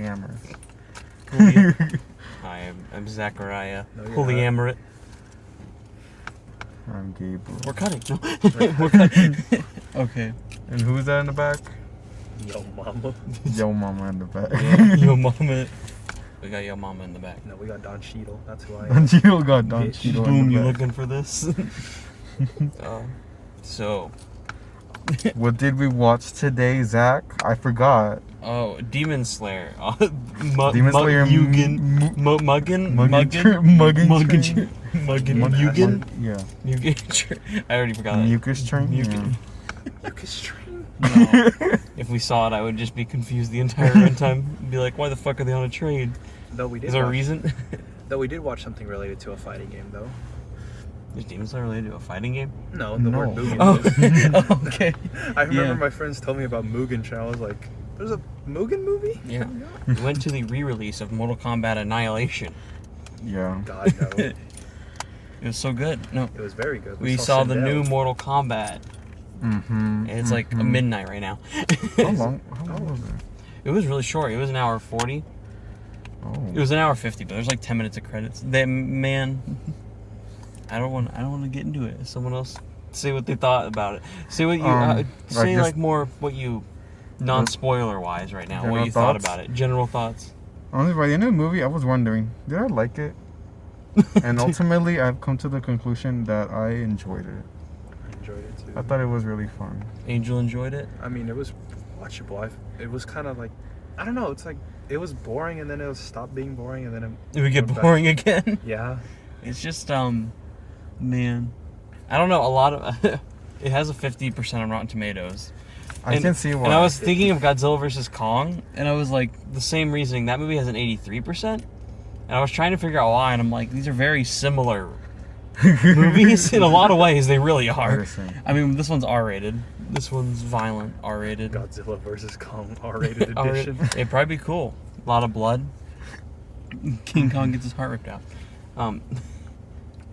polyamorous. Hi, I'm Zachariah. No, you're Polyamorous. I'm Gabriel. We're cutting. No. We're cutting. Okay. And who's that in the back? Yo, mama. Yo mama in the back. Yeah, Yo Mama. We got Yo Mama in the back. No, we got Don Cheadle. That's who I Don am. Cheadle got Don Bitch. Cheadle Boom, in you the back. looking for this? So, What did we watch today, Zach? I forgot. oh, Demon Slayer. Demon Slayer Mugen. Muggin Mugen. Mugen. Yeah. Mugen. I already forgot that. Mucus train. Mugen. Lucas Train. No. If we saw it, I would just be confused the entire runtime. Be like, why the fuck are they on a train? Though we did. Is there a watch- reason? Though we did watch something related to a fighting game, though. Is Demon Slayer related to a fighting game? No, the word No. Mugen. Oh, is. okay. I remember Yeah. my friends told me about Mugen Train. I was like, there's a Mugen movie? Yeah. We went to the re-release of Mortal Kombat Annihilation. Yeah. God, no. It was so good. No. It was very good. We saw the Sindel. new Mortal Kombat. Mm-hmm. And it's like midnight right now. How long was it? It was really short. It was an hour 40. Oh. It was an hour 50, but there's like 10 minutes of credits. Man, I don't want to get into it. Someone else say what they thought about it. Say what you say, like more what you non-spoiler wise right now. General What you thought thoughts? about it. General thoughts. Honestly, by the end of the movie, I was wondering, did I like it? And ultimately, I've come to the conclusion that I enjoyed it. I enjoyed it too. I thought it was really fun. Angel enjoyed it. I mean, it was watchable. It was kind of like, I don't know. It's like it was boring, and then it stopped being boring, and then It would get went back. boring again. Yeah. It's just man, I don't know. A lot of it has a 50% on Rotten Tomatoes. I can see why. And I was thinking of Godzilla vs Kong, and I was like, the same reasoning. That movie has an 83%, and I was trying to figure out why, and I'm like, these are very similar movies in a lot of ways. They really are. Interesting. I mean, this one's R-rated. This one's violent, R-rated. Godzilla vs Kong R-rated R-rated. edition. It'd probably be cool. A lot of blood. King Kong gets his heart ripped out.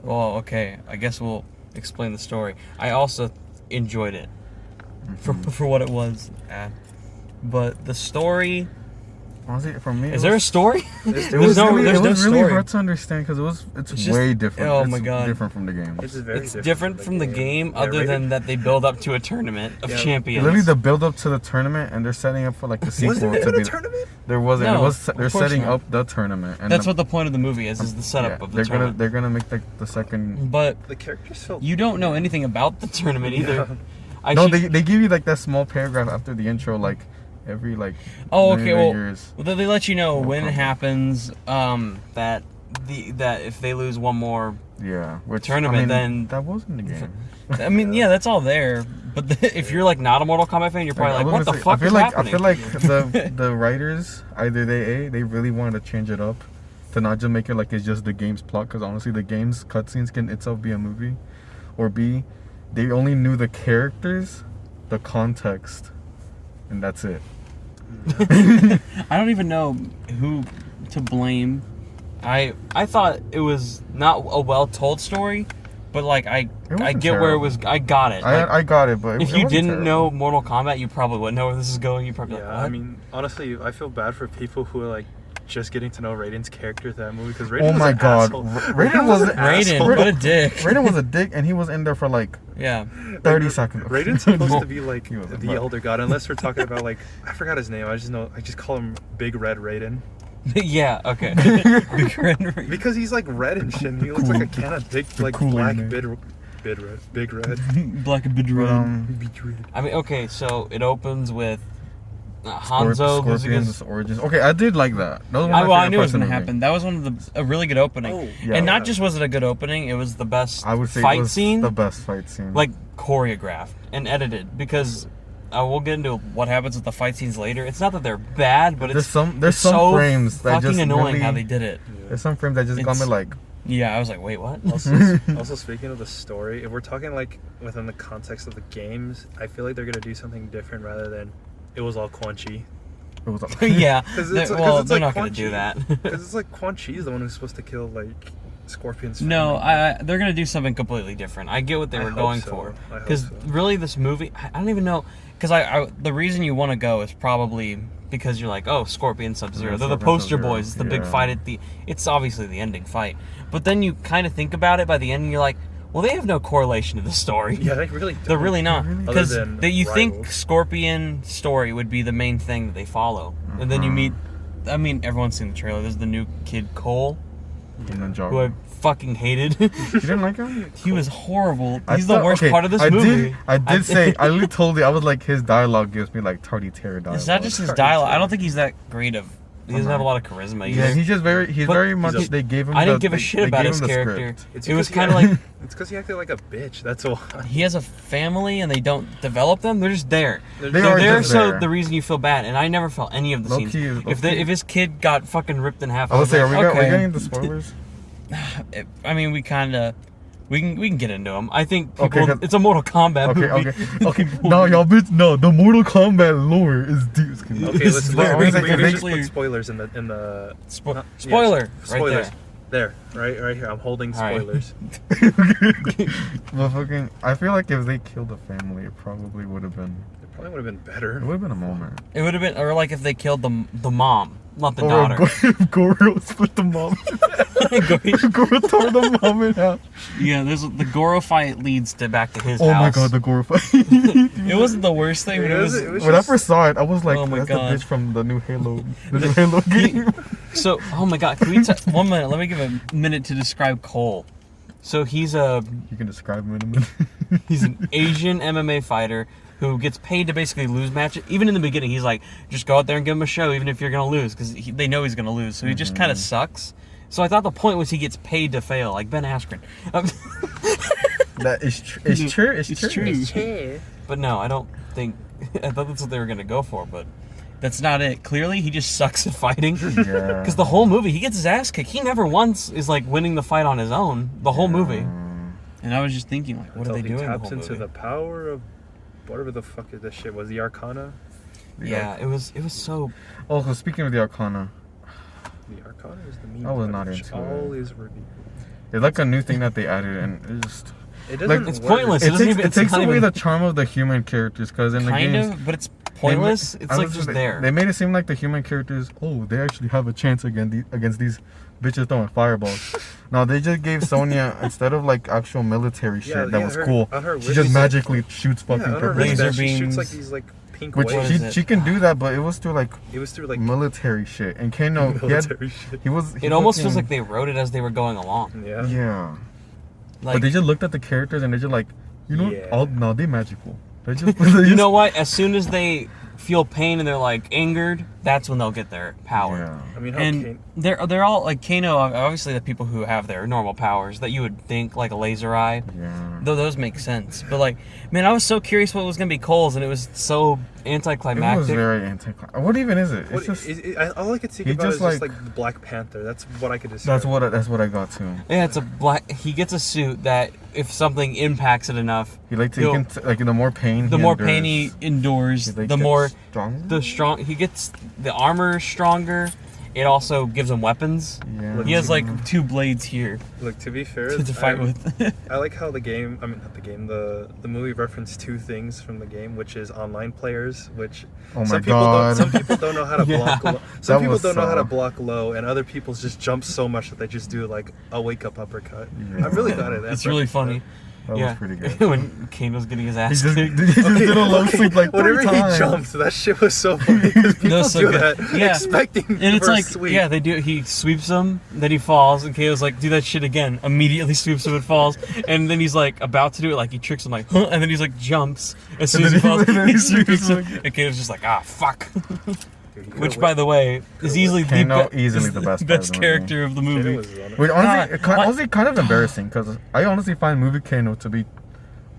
Well, okay. I guess we'll explain the story. I also enjoyed it for what it was. But the story... Honestly, for me, Is there a story? It There's was no really story. hard to understand because it's just- way different. oh it's my God. different from the game. It's very It's different from the game, Yeah, other rated- than that they build up to a tournament of Yeah. champions. Literally, the build up to the tournament, and they're setting up for like the sequel Was there to even be. a tournament? There wasn't. No, it was. of They're course setting not. up the tournament, and That's what the point of the movie is the setup yeah, of the they're tournament. They're gonna make the second. But The characters felt. you don't know anything about the tournament either. Yeah. No, they give you like that small paragraph after the intro, like every like. Oh, many okay. Well, years. they let you know Mortal when it Kombat. happens. That if they lose one more, Yeah, which tournament, I mean, then- that wasn't the game. I mean, yeah, that's all there. But if you're like not a Mortal Kombat fan, you're probably I like, was what the gonna say, fuck is happening? I feel like the writers, either they really wanted to change it up, to not just make it like it's just the game's plot. Because honestly, the game's cutscenes can itself be a movie, or B, they only knew the characters, the context, and that's it. I don't even know who to blame. I thought it was not a well told story, but like I wasn't get where it terrible. was. I got it. Like, I got it, but if it you wasn't didn't terrible. know Mortal Kombat, you probably wouldn't know where this is going. You probably Yeah, like, what? I mean, honestly, I feel bad for people who are like just getting to know Raiden's character in that movie because Raiden Oh was my an God, asshole. Raiden was an Raiden, asshole. what a dick. Raiden was a dick, and he was in there for like Yeah. 30 seconds. Raiden's supposed to be like He wasn't, the but- elder god, unless we're talking about like I forgot his name. I just call him Big Red Raiden Yeah. Okay. Big Red Raiden. because he's like red and shit. And he looks like a can of big like Kool-Aid black man. big red. Black and Big But, Red. I mean, okay, so it opens with Hanzo losing Scorpion's his. origins. Okay, I did like that. That was one of my Well, I favorite knew it was parts of gonna the movie. happen. That was one of a really good opening, Oh, yeah. and not just was it a good opening, it was the best I would say fight it was scene, the best fight scene. like choreographed and edited. Because we'll get into what happens with the fight scenes later. It's not that they're bad, but there's it's some so frames that fucking just annoying really, how they did it. There's some frames that just got It's- me like. Yeah, I was like, wait, what? Also speaking of the story, if we're talking like within the context of the games, I feel like they're gonna do something different rather than it was all Quan Chi. It was Yeah. 'Cause They're- it's- 'cause well, it's they're like not Quan gonna do Chi. that. Because it's like Quan Chi is the one who's supposed to kill like Scorpion's No, family. they're gonna do something completely different. I get what they I were hope going so. for, I hope because so. really, this movie, I don't even know. Because the reason you want to go is probably because you're like, oh, Scorpion, Sub-Zero. Yeah, They're the Scorpion, poster Sub-Zero. boys. It's the big Yeah. fight it's obviously the ending fight. But then you kind of think about it by the end and you're like, well, they have no correlation to the story. Yeah, they really don't. They're really not. Really? Because Other than you think rivals. Scorpion story would be the main thing that they follow. And then you meet, I mean, everyone's seen the trailer. There's the new kid, Cole, And then who I fucking hated. You didn't like him? He was horrible. I He's thought- the worst okay, part of this I movie. I literally told you, I was like, his dialogue gives me like Tardy Terror dialogue. It's not just his Sorry, dialogue. I sorry. don't think he's that great of. He doesn't have a lot of charisma. Yeah, either. he's just he's But very much, he's a- they gave him I didn't the- give a they- shit they about gave his him the character. script. It was because kind of like it's because he acted like a bitch. That's why. he has a family and they don't develop them. They're just there. They They're are there just so there. the reason you feel bad. And I never felt any of the Low-key scenes. is- If low-key. if his kid got fucking ripped in half, I was saying, like, are we okay. getting into spoilers? I mean, we kind of. We can get into them. I think Okay, people, 'cause- it's a Mortal Kombat Okay, movie. okay. No, y'all bitch, no, the Mortal Kombat lore is deep. Okay, let's But I was like, we they- just put spoilers in the Spoiler, yeah, right spoilers. there. There, right here. I'm holding All right. spoilers. But fucking, I feel like if they killed the family, it probably would have been. It probably would have been It better. would have been a moment. It would have been, or like if they killed the mom, not the Or daughter. if Goro split the mom. Goro tore the mom in half. Yeah, there's the Goro fight leads to back to his Oh house. my god, the Goro fight. It wasn't the worst thing, but it was. When I first saw it, I was like, Oh my that's God. the bitch from the new Halo, the new Halo game. So, oh my god, can we 1 minute? Let me give a minute to describe Cole. So he's You can describe him in a minute. he's an Asian MMA fighter who gets paid to basically lose matches. Even in the beginning, he's like, just go out there and give him a show, even if you're gonna lose, because they know he's gonna lose. So he just kind of sucks. So I thought the point was he gets paid to fail, like Ben Askren. That is it's true. It's true. Yeah. But no, I don't think. I thought that's what they were gonna go for, but that's not it. Clearly, he just sucks at fighting. Yeah. Because the whole movie, he gets his ass kicked. He never once is like winning the fight on his own. The whole movie. And I was just thinking, like, what are they He doing? taps the whole into movie? the power of whatever the fuck this shit was. The Arcana. Yeah, it was so. Oh, so speaking of the Arcana, The Arcana is the mean. I was by not which into all it. is revealed. it's like a new thing that they added, and it just It doesn't. it's work. pointless. it doesn't takes, even- it it's takes not away even- the charm of the human characters, because in the Kind games, of, but it's pointless. It's like just there. They made it seem like the human characters, oh, they actually have a chance against these bitches throwing fireballs. No, they just gave Sonya, instead of like actual military shit Yeah, that yeah, was her- cool, on her she wrist, just she's like- magically shoots fucking Yeah, on her purple. wrist, Laser she shoots like beams. these like pink Which What waves. is it? she can do that, but it was through like It was through like military shit. And Kano, military shit. he was. He It almost feels fucking- like they wrote it as they were going along. Yeah. Yeah. Like, But they just looked at the characters and they're just like, you know, Yeah. no, they're magical. They're just, you know what? As soon as they feel pain and they're like angered, that's when they'll get their power. Yeah. I mean, how And Kane, they're all like Kano. Obviously, the people who have their normal powers that you would think like a laser eye. Yeah. Though those make sense, but like, man, I was so curious what was gonna be Cole's, and it was so It anticlimactic. was very anticlimactic. What even is it? It's what, just all I could think he about just, is just like- like the Black Panther. That's what I could describe. that's what I got too. Yeah, it's a black. He gets a suit that if something impacts it enough, He like to, He'll- he can like the more pain. the he more endures, pain he endures, he, like, the gets more stronger. the strong he gets. The armor is stronger. It also gives him weapons. Yeah. He has like 2 blades here Look, to be fair, to fight with. I like how the game. I mean, not the game. The movie referenced 2 things from the game, which is online players, which Oh my some people God. Some people don't know how to Yeah. block. Low. That Some people was don't know how to so- block low, and other people just jump so much that they just do like a wake up uppercut. Yeah. I'm really glad of that. It's really funny. That yeah, was pretty good. when Kano's getting his He ass just, kicked. he just did a low sleep like 3 whenever times. he jumped, that shit was so funny because people No, so do good. that Yeah. expecting And it's for a like, sweep. yeah, they do. He sweeps him, then he falls, and Kano's like, do that shit again. Immediately sweeps him and falls, and then he's like about to do it, like he tricks him, like, huh? And then he's like jumps as soon as he falls. And then He he sweeps sweeps him, him and Kano's just like, ah, fuck. Dude, he could've Which, by the way, is easily Kano, the easily is the best part of the movie. character of the Kano movie. was on it. Which honestly, God, what? honestly kind of embarrassing because I honestly find movie Kano to be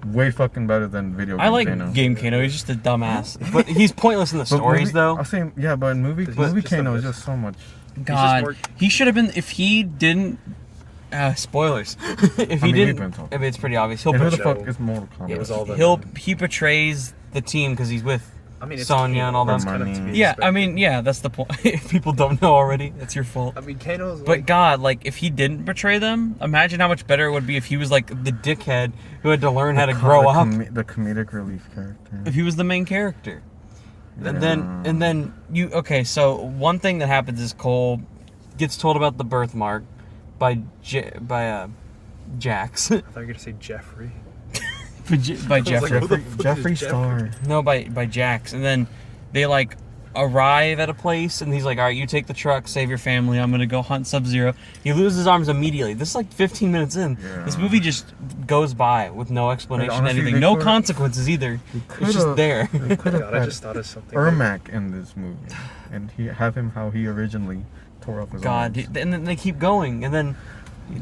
way fucking better than video game I like Kano. Game Kano. He's just a dumbass, but he's pointless in the But stories, movie, though. I'm saying, yeah, but in movie He's movie just a Kano is bit- just so much. God, more- he should have been. If he didn't, spoilers. If he I mean, we've didn't, been talking. I mean, it's pretty obvious. He'll And who the show. fuck is Mortal Kombat? It was all the- he betrays the team because he's with I mean, it's Sonya Kano, and all that's them. kind of to be Yeah, I expected. mean, yeah, that's the point. If people don't know already, it's your fault. I mean, Kano's But like, God, like, if he didn't betray them, imagine how much better it would be if he was like the dickhead who had to learn how to grow up. The comedic relief character. If he was the main character. And then you okay. So one thing that happens is Cole gets told about the birthmark by Jax. I thought you were gonna say Jeffrey. by Jeffrey. Like, who the fuck is Jeffree Jeffrey? Star. No, by Jax. And then they like arrive at a place, and he's like, "All right, you take the truck, save your family. I'm gonna go hunt Sub-Zero." He loses his arms immediately. This is like 15 minutes in. Yeah. This movie just goes by with no explanation, honestly, anything, they no could've- consequences either. It's just there. They could have God, I had just thought of something. Ermac in this movie, and he have him how he originally tore off his God, arms. and then they keep going, and then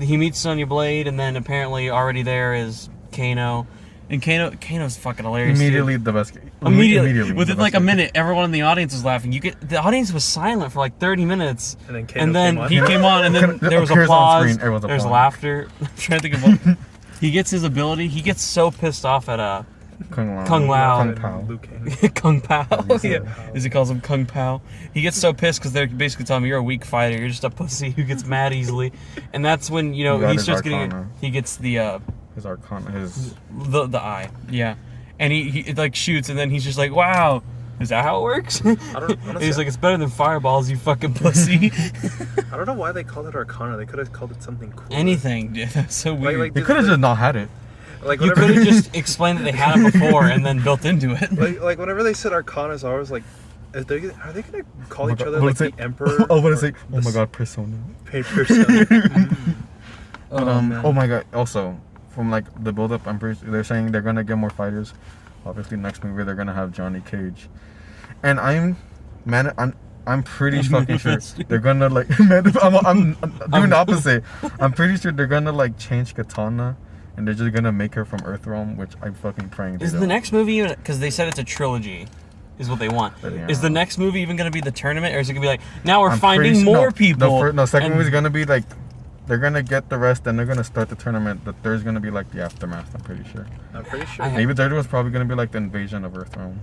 he meets Sonya Blade, and then apparently already there is Kano, and Kano's fucking hilarious. Immediately dude. the best. Immediately, the within best like a character. minute, everyone in the audience was laughing. The audience was silent for like 30 minutes, And then Kano and then came on. he came on, and then there was Appears on applause. screen, everyone's There's applauding. laughter. I'm trying to think of what he gets his ability. He gets so pissed off at Kung Lao. Kung Lao. Kung And Pao. Liu Kang. Kung Pao. As he Yeah, said. as he calls him Kung Pao. He gets so pissed because they're basically telling him you're a weak fighter. You're just a pussy who gets mad easily, and that's when He got he his starts getting. Arcana. He gets the His Arcana. His. the eye. Yeah, and he like shoots, and then he's just like, "Wow, is that how it works?" I don't. And Honestly, he's like, "It's better than fireballs, you fucking pussy." I don't know why they called it Arcana. They could have called it something cool. Anything, dude. That's so weird. like They could have just not had it. Like you whenever could have just explained that they had it before and then built into it. like whenever they said Arcanas, I was like, are they gonna call Oh my each God, other what like is it? the Emperor? I was gonna or say, oh the my God, Persona. Persona. But, man. oh my God. Also, from like the build up, they're saying they're gonna get more fighters. Obviously, next movie they're gonna have Johnny Cage, and I'm pretty fucking sure they're gonna like. I'm doing the opposite. I'm pretty sure they're gonna like change Katana, and they're just gonna make her from Earthrealm, which I'm fucking praying. They Is the don't. next movie even, because they said it's a trilogy, is what they want. Yeah. Is the next movie even going to be the tournament, or is it going to be like, now we're I'm finding pretty more no, people? No, second and- movie's gonna be like. They're gonna get the rest, and they're gonna start the tournament. The third's gonna be like the aftermath. I'm pretty sure. I'm pretty sure. I- Maybe the third one's probably gonna be like the invasion of Earthrealm.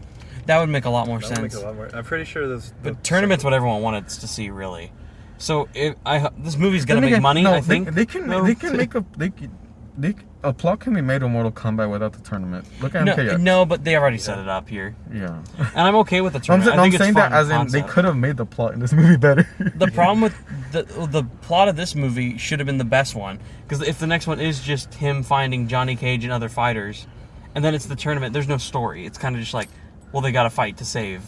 That would make a lot more That would make sense. a lot more. I'm pretty sure this. But tournament's what everyone wanted to see, really. So this movie's going to make money, no, I think. they can No? they can make a plot can be made with Mortal Kombat without the tournament. Look at MKX. No, but they already set it up here. Yeah. And I'm okay with the I'm, tournament. I think saying it's that fun as in they concept. could have made the plot in this movie better. The problem with the plot of this movie should have been the best one, because if the next one is just him finding Johnny Cage and other fighters, and then it's the tournament, there's no story. It's kind of just like, well, they got to fight to save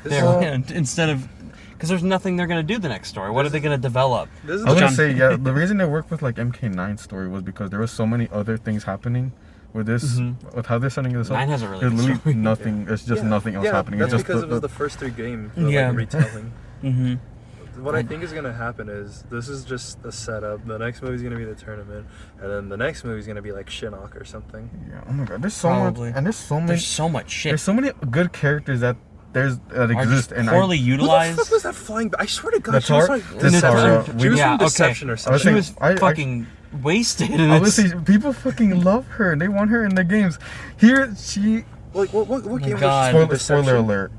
This their is- land instead of, because there's nothing they're gonna do the next story. What are they gonna develop? This is I was the- gonna say the reason they worked with like MK9's story was because there was so many other things happening with this with how they're setting this up. 9 has a really There's good literally story. nothing. It's just Yeah. nothing else Yeah, happening. That's It's just because it was the first 3 games. Yeah. Like, retelling. Mm-hmm. What I think is gonna happen is this is just the setup. The next movie is gonna be the tournament, and then the next movie is gonna be like Shinnok or something. Yeah. Oh my God. There's so Probably. much, and there's so many. There's so much shit. There's so many good characters that Are exist, just and poorly Who the utilized. fuck was that flying? I swear to God, The she was tar- like the Deception. Tara, She was yeah, from okay. Deception or I was something. She saying- was I- fucking wasted. And Obviously, people fucking love her, and they want her in the games. Here, she. Like what game God. was she? Spoiler Deception? alert.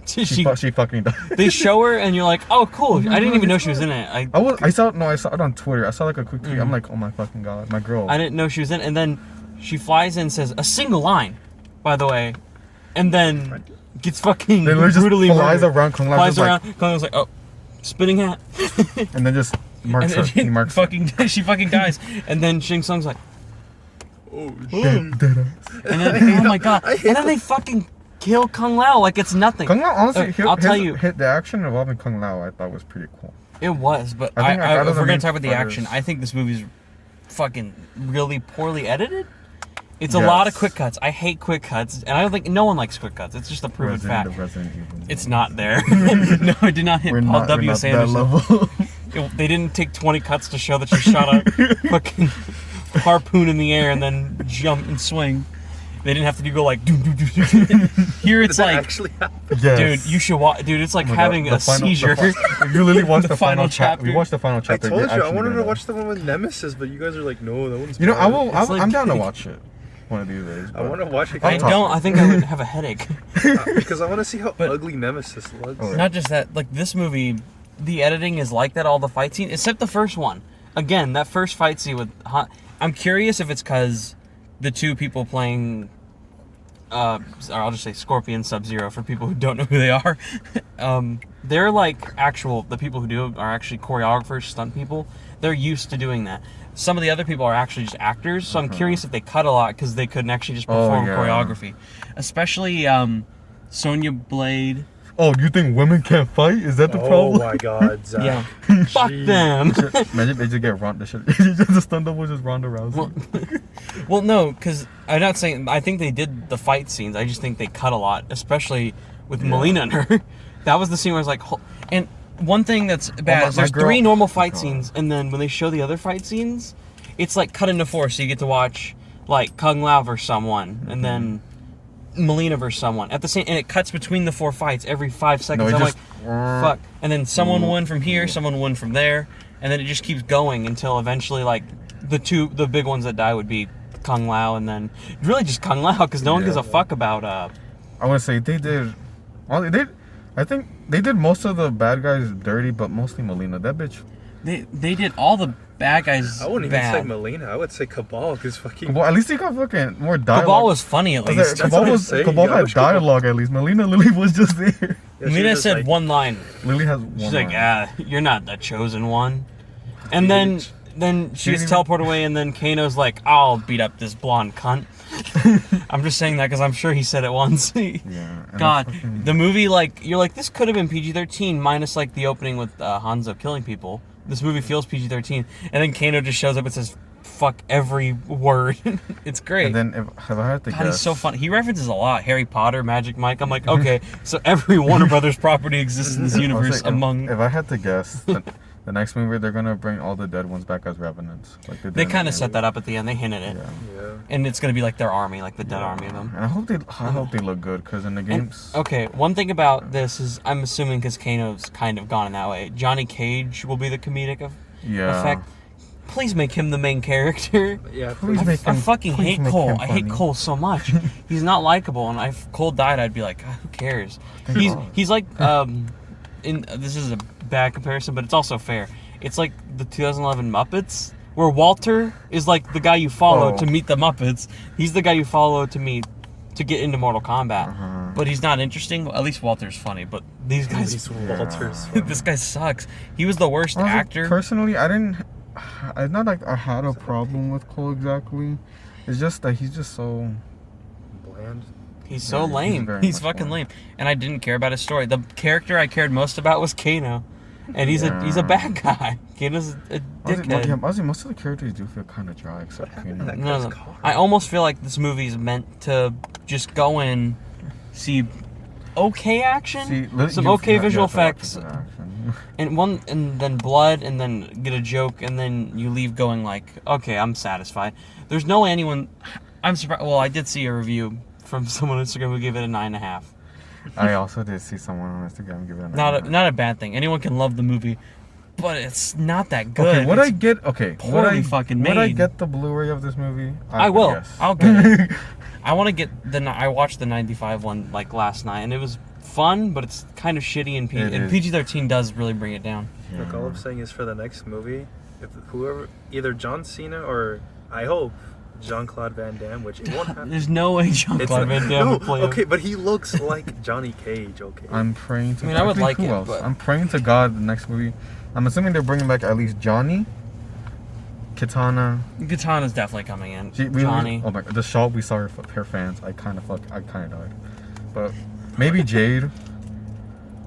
she, She fucking died. they show her, and you're like, oh, cool. I didn't even know she was in it. I saw it on Twitter. I saw like a quick tweet. I'm like, oh my fucking God, my girl. I didn't know she was in it. And then she flies in and says a single line, by the way, and then gets fucking They literally just brutally flies murdered. around. Kung Lao Flies just around. like, Kung Lao's like, oh, spinning hat. and then just marks And her. then He marks her. she fucking dies. And then Shang Tsung's like, Oh Dead ass. and then, oh my God. I hate And then they fucking kill Kung Lao like it's nothing. Kung Lao, honestly, I'll tell you. the action involving Kung Lao, I thought was pretty cool. It was, but I think out of if the we're main gonna talk about the fighters- action, I think this movie's fucking really poorly edited. It's a lot of Yes. quick cuts. I hate quick cuts, and I don't think no one likes quick cuts. It's just a proven fact. Resident Evil. It's not there. No, I did not hit We're Paul not, W. we're not that Sanderson. level. They didn't take 20 cuts to show that she shot a fucking harpoon in the air and then jump and swing. They didn't have to go like. Doo, doo, doo, doo. Here Did it's that like, actually happen? Yes. dude, you should watch. Dude, it's like Oh my God, having the a seizure. You literally watched The the final final chapter. chapter. We watched the final I chapter. told You're you I actually wanted to gonna watch die. the one with Nemesis, but you guys are like, no, that one's. You know, bad. It's like- I'm down to watch it one of these days. I want to watch it. I'll I talk. don't. I think I would have a headache. because I want to see how But- ugly Nemesis looks. Oh, Not just that, like this movie, the editing is like that, all the fight scene, except the first one. Again, that first fight scene with I'm curious if it's because the two people playing or I'll just say Scorpion, Sub-Zero for people who don't know who they are. They're like the people who do it are actually choreographers, stunt people. They're used to doing that. Some of the other people are actually just actors, so I'm curious if they cut a lot because they couldn't actually just perform choreography. Especially Sonya Blade. Oh, you think women can't fight? Is that the problem? Oh my God, Zach. Yeah. Fuck them. Imagine they just get Ronda. The stunt double is just Ronda Rousey. Well, no, because I'm not saying. I think they did the fight scenes. I just think they cut a lot, especially with Melina and her. That was the scene where I was like, and one thing that's bad is there's 3 normal fight scenes, and then when they show the other fight scenes, it's like cut into 4, so you get to watch like Kung Lao versus someone, and then Melina versus someone at the same, and it cuts between the 4 fights every 5 seconds. I'm like, fuck, and then someone won from here, someone won from there, and then it just keeps going until eventually like the big ones that die would be Kung Lao, and then really just Kung Lao because no one gives a fuck about. I would say they did. Well, they did. I think they did most of the bad guys dirty, but mostly Melina. That bitch. They did all the bad guys. I wouldn't bad. even say Melina. I would say Cabal because fucking. Well, at least he got fucking more dialogue. Cabal was funny at least. Cabal had dialogue at least. Melina literally was just there. Melina said one line. Lily has one. She's like, you're not the chosen one. And then she gets teleported away, and then Kano's like, I'll beat up this blonde cunt. I'm just saying that because I'm sure he said it once. God, the movie, like, you're like, this could have been PG-13 minus like the opening with Hanzo killing people. This movie feels PG-13, and then Kano just shows up and says fuck every word. It's great. And then if I had to guess, he's so funny. He references a lot. Harry Potter, Magic Mike. I'm like, okay, so every Warner Brothers property exists in this universe. If I had to guess, the next movie they're gonna bring all the dead ones back as revenants. Like they kind of set that up at the end. They hinted it. Yeah. And it's gonna be like their army, like the dead army of them. And I hope they look good because in the games. Okay, one thing about this is I'm assuming because Kano's kind of gone in that way. Johnny Cage will be the comedic effect. Please make him the main character. Yeah, I fucking hate Cole. I hate Cole so much. He's not likable, and if Cole died, I'd be like, who cares? He's like this is a bad comparison, but it's also fair. It's like the 2011 Muppets, where Walter is like the guy you follow to meet the Muppets. He's the guy you follow to get into Mortal Kombat. But he's not interesting. Well, at least Walter's funny, but these guys. Walter's This guy sucks. He was the worst actor. Personally, it's not like I had a problem with Cole exactly. It's just that he's just so bland. He's so lame. He's fucking lame. And I didn't care about his story. The character I cared most about was Kano. And he's a bad guy. Kano's a dickhead. Honestly, most of the characters do feel kind of dry, except Kano. No. I almost feel like this movie is meant to just go in, see okay action, some okay visual effects, and then blood, and then get a joke, and then you leave going like, okay, I'm satisfied. There's no way anyone. I'm surprised. Well, I did see a review from someone on Instagram who gave it a 9.5. I also did see someone on Instagram give it a 9.5. Not a bad thing. Anyone can love the movie, but it's not that good. Would I get the Blu-ray of this movie? I will. Yes. I'll get it. I want to get I watched the 95 one like last night, and it was fun, but it's kind of shitty, and PG-13 does really bring it down. Yeah. Look, all I'm saying is for the next movie, if whoever, either John Cena or I hope Jean-Claude Van Damme, which it won't happen. There's no way Jean-Claude Van Damme would play him. Okay, but he looks like Johnny Cage. Okay. I'm praying to. I would like it. But I'm praying to God the next movie. I'm assuming they're bringing back at least Johnny, Katana. Katana's definitely coming in. Johnny. Oh my God, the shot we saw her fans. I kind of died. But maybe Jade.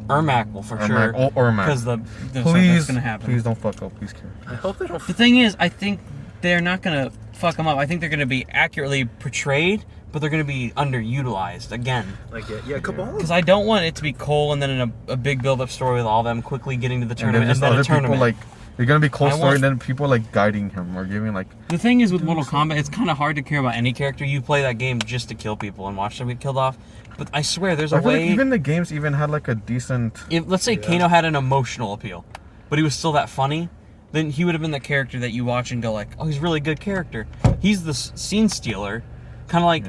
Ermac will for sure. Oh, Ermac. Because that's gonna happen. Please don't fuck up. Please care. I hope they don't. The thing is, I think they're not gonna fuck them up. I think they're gonna be accurately portrayed, but they're gonna be underutilized again. Like Cabal. Because I don't want it to be Cole and then a big build-up story with all of them quickly getting to the tournament and then a tournament. People, like, they're gonna be Cole's story and then people like guiding him or giving like. The thing is with Mortal Kombat, it's kind of hard to care about any character. You play that game just to kill people and watch them get killed off. But I swear, there's a way. Like even the games even had like a decent. Let's say Kano had an emotional appeal, but he was still that funny. Then he would have been the character that you watch and go like, oh, he's a really good character. He's the scene stealer, kind of like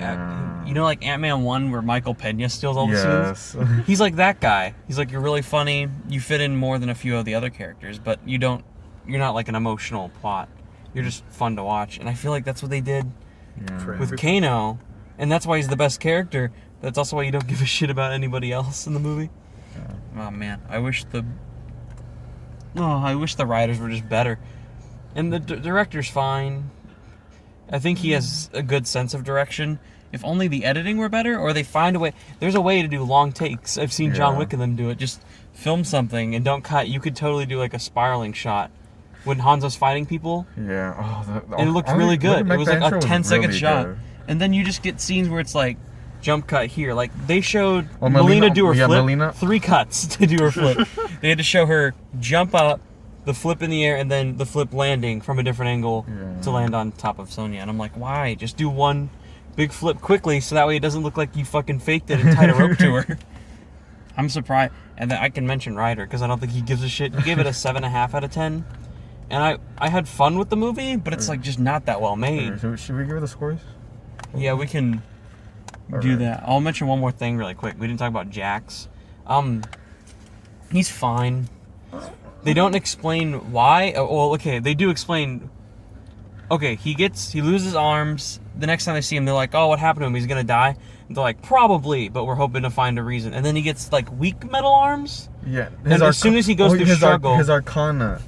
like Ant-Man 1 where Michael Pena steals all the scenes. He's like that guy. He's like, you're really funny. You fit in more than a few of the other characters, but you're not like an emotional plot. You're just fun to watch, and I feel like that's what they did with Kano. And that's why he's the best character. That's also why you don't give a shit about anybody else in the movie. Oh man, I wish the writers were just better. And the director's fine. I think he has a good sense of direction. If only the editing were better, or they find a way. There's a way to do long takes. I've seen John Wick and them do it. Just film something and don't cut. You could totally do like a spiraling shot when Hanzo's fighting people. Yeah. Oh, and it looked really good. It was like a 10-second really shot. Good. And then you just get scenes where it's like, jump cut here. Like, they showed Melina do her flip. 3 cuts to do her flip. They had to show her jump up, the flip in the air, and then the flip landing from a different angle to land on top of Sonya. And I'm like, why? Just do one big flip quickly so that way it doesn't look like you fucking faked it and tied a rope to her. I'm surprised. And then I can mention Ryder because I don't think he gives a shit. He gave it a 7.5 out of 10. And I had fun with the movie, but it's like just not that well made. Should we give it the scores? Yeah, we can do that. I'll mention one more thing really quick. We didn't talk about Jax. He's fine. They don't explain why. Well, okay, they do explain. Okay, he loses arms. The next time they see him, they're like, "Oh, what happened to him? He's gonna die." And they're like, "Probably," but we're hoping to find a reason. And then he gets like weak metal arms. Yeah. And as soon as he goes through struggle, his Arcana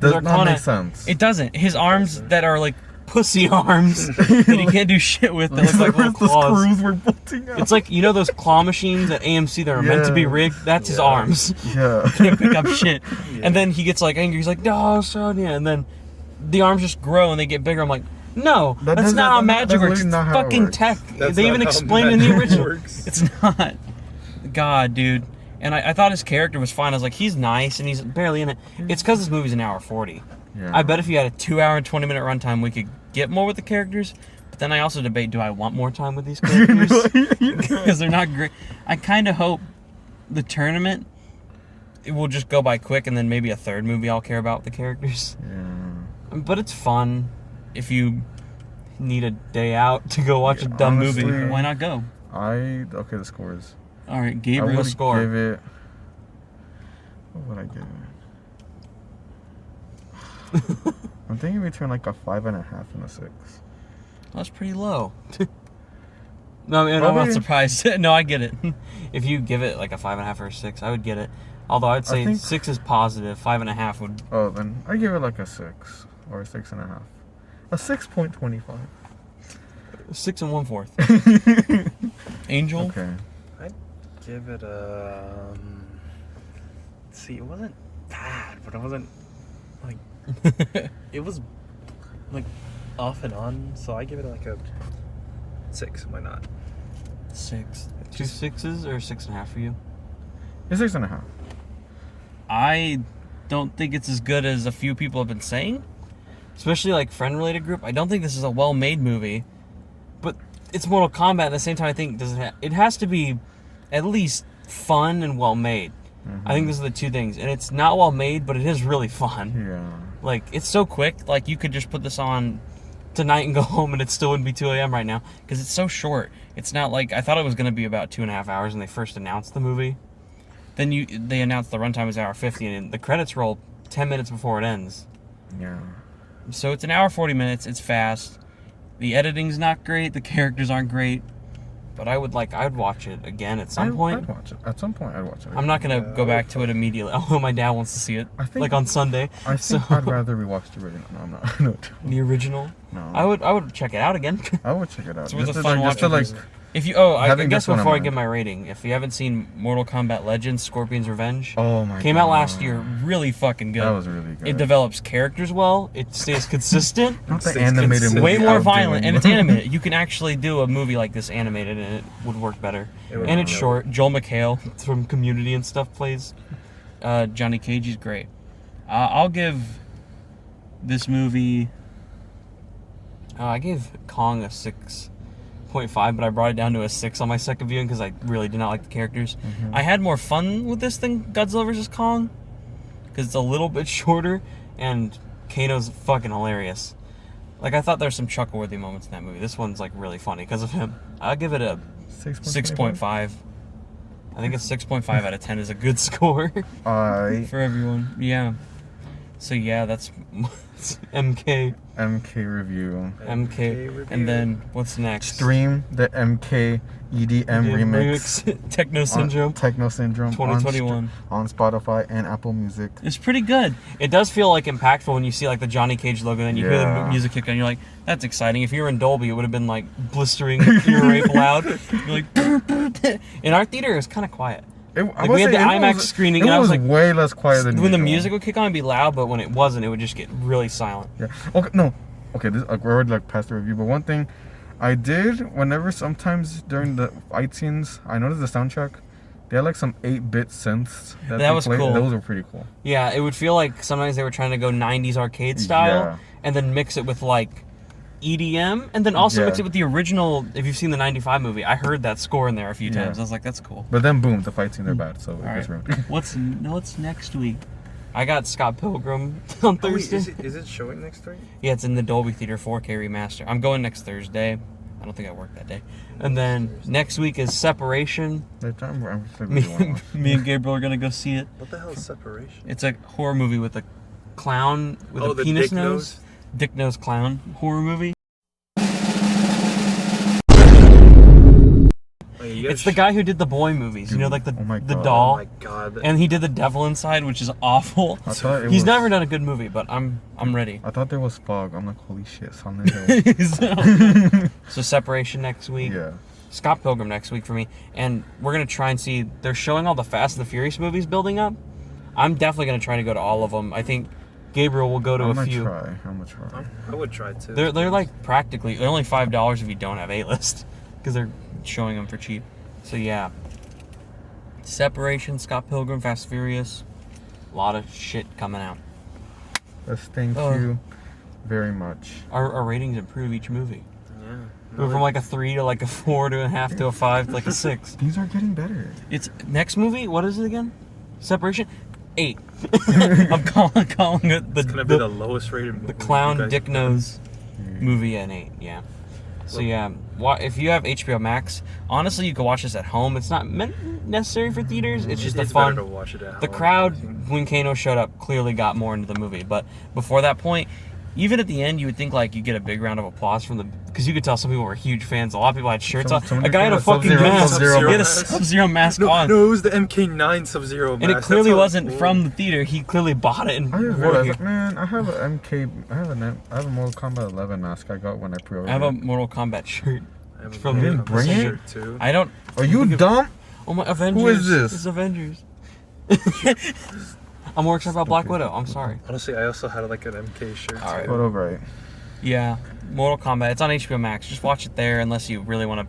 does not make sense. It doesn't. His arms that are like pussy arms that he can't do shit with. That look like little claws. The screws were bolting out. It's like, you know those claw machines at AMC that are meant to be rigged? That's his arms. Yeah. He can't pick up shit. Yeah. And then he gets like angry. He's like, "No, Sonya." And then the arms just grow and they get bigger. I'm like, no, that's not how magic works. It's fucking tech. They even explain it in the original. It's not. God, dude. And I thought his character was fine. I was like, he's nice and he's barely in it. It's because this movie's an hour 40. Yeah. I bet if you had a 2-hour and 20-minute runtime, we could get more with the characters. But then I also debate, do I want more time with these characters? Because they're not great. I kind of hope the tournament, it will just go by quick, and then maybe a third movie I'll care about the characters. Yeah. But it's fun. If you need a day out to go watch a dumb movie, why not go? Okay, the scores. All right, Gabriel score. I would give it. What would I give it? I'm thinking between like a 5.5 and a 6. That's pretty low. No, I mean, I'm not surprised. No, I get it. If you give it like a 5.5 or a 6, I would get it. Although I'd say 6 is positive, 5.5 would. Oh, then I give it like a 6 or a 6.5. A 6.25. 6 1/4. Angel. Okay. I'd give it a. See, it wasn't bad, but it wasn't like. It was like off and on, so I give it like a 6. Why not? 6. 2 6s or 6.5 for you? It's 6.5. I don't think it's as good as a few people have been saying, especially like friend-related group. I don't think this is a well-made movie, but it's Mortal Kombat. At the same time, I think it has to be at least fun and well-made. Mm-hmm. I think those are the two things, and it's not well-made, but it is really fun. Yeah. Like, it's so quick. Like, you could just put this on tonight and go home, and it still wouldn't be 2 a.m. right now because it's so short. It's not like I thought it was going to be about 2.5 hours when they first announced the movie. Then they announced the runtime is hour 50, and the credits roll 10 minutes before it ends. Yeah. So it's an hour 40 minutes. It's fast. The editing's not great. The characters aren't great. But I'd watch it again at some point. I'd watch it. At some point, I'd watch it. I'm not gonna go back to it immediately. Although my dad wants to see it, like on Sunday. I think I'd rather rewatch the original. No, I'm not. No. The original? No. I would check it out again. I would check it out. It's worth a fun watch. If you, I guess before I give my rating, if you haven't seen Mortal Kombat Legends: Scorpion's Revenge, came out last year, really fucking good. That was really good. It develops characters well. It stays consistent. Not the animated movie. Way more violent, and it's animated. You can actually do a movie like this animated, and it would work better. And it's short. Joel McHale from Community and stuff plays Johnny Cage. He's great. I'll give this movie. I gave Kong a 6.5, but I brought it down to a 6 on my second viewing because I really did not like the characters. Mm-hmm. I had more fun with this than Godzilla vs. Kong because it's a little bit shorter and Kano's fucking hilarious. Like, I thought there were some chuckle-worthy moments in that movie. This one's like really funny because of him. I'll give it a 6.5. I think a 6.5 out of 10 is a good score for everyone. Yeah. So yeah, that's MK. MK review. MK. review. And then what's next? Stream the MK EDM remix. Techno Syndrome. Techno Syndrome. 2021. On Spotify and Apple Music. It's pretty good. It does feel like impactful when you see like the Johnny Cage logo and you hear the music kick on. You're like, that's exciting. If you were in Dolby, it would have been like blistering ear rape loud. You're like, in our theater, it was kind of quiet. We had the IMAX screening, and I was like, way less quiet than when the usual. music would kick on, it'd be loud, but when it wasn't, it would just get really silent. Yeah. Okay. No. Okay. This we're already like past the review, but one thing I did whenever sometimes during the fight scenes, I noticed the soundtrack. They had like some 8-bit synths that was cool. Those were pretty cool. Yeah, it would feel like sometimes they were trying to go 90s arcade style, and then mix it with like EDM, and then also mix it with the original. If you've seen the 95 movie, I heard that score in there a few times. I was like, that's cool. But then boom, the fight scenes are bad, so it was ruined. What's next week? I got Scott Pilgrim on Thursday. Is it showing next week? Yeah, it's in the Dolby Theater 4K remaster. I'm going next Thursday. I don't think I work that day. And then next week is Separation. Me and Gabriel are gonna go see it. What the hell is Separation? It's a horror movie with a clown with a penis nose. Dick nose clown horror movie. It's the guy who did the boy movies, you know, like the doll. Oh my god! And he did The Devil Inside, which is awful. He's never done a good movie, but I'm ready. I thought there was fog. I'm like, holy shit, Silent Hill. So Separation next week. Yeah. Scott Pilgrim next week for me, and we're gonna try and see. They're showing all the Fast and the Furious movies building up. I'm definitely gonna try to go to all of them. I think Gabriel will go to a few. I'm gonna try. I would try too. They're like practically they're only $5 if you don't have A-list because they're showing them for cheap. So yeah, Separation, Scott Pilgrim, Fast and Furious, a lot of shit coming out. Yes, thank you very much. Our ratings improve each movie. Yeah. We're from like a 3 to like a 4 to a half to a 5 to like a 6. These are getting better. It's next movie. What is it again? Separation. 8. I'm calling it the. It's gonna be the lowest rated movie. The clown dick nose movie at 8. Yeah. So yeah, if you have HBO Max, honestly, you can watch this at home. It's not necessary for theaters. It's just it's fun. better to watch it at home. The crowd when Kano showed up clearly got more into the movie, but before that point, even at the end, you would think like you get a big round of applause from because you could tell some people were huge fans. A lot of people had shirts on. A guy had a fucking mask. He had a Sub-Zero mask on. No, it was the MK9 Sub-Zero mask. And it clearly wasn't from the theater. He clearly bought it. And I was like, man, I have a Mortal Kombat 11 mask I got when I pre-ordered. I have a Mortal Kombat shirt. You didn't bring it? Too. I don't. Are you dumb? Oh my Avengers! Who is this? It's Avengers. I'm more excited about Black Widow. I'm sorry. Honestly, I also had like an MK shirt. All right. Photo great. Yeah, Mortal Kombat. It's on HBO Max. Just watch it there, unless you really want to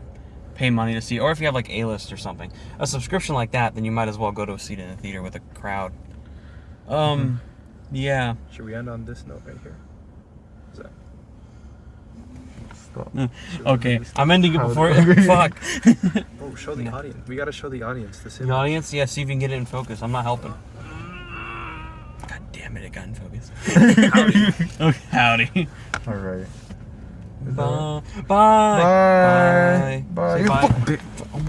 pay money to see it, or if you have like A-list or something. A subscription like that, then you might as well go to a seat in a theater with a crowd. Yeah. Should we end on this note right here? Is that? Stop. Okay, I'm ending it before. Fuck. Oh, show the audience. We gotta show the audience this. The audience, yeah. See if you can get it in focus. I'm not helping. God damn it! It got in focus. Howdy. Okay, howdy. All right. Bye. Bye. Bye. Bye. Say bye. Bye.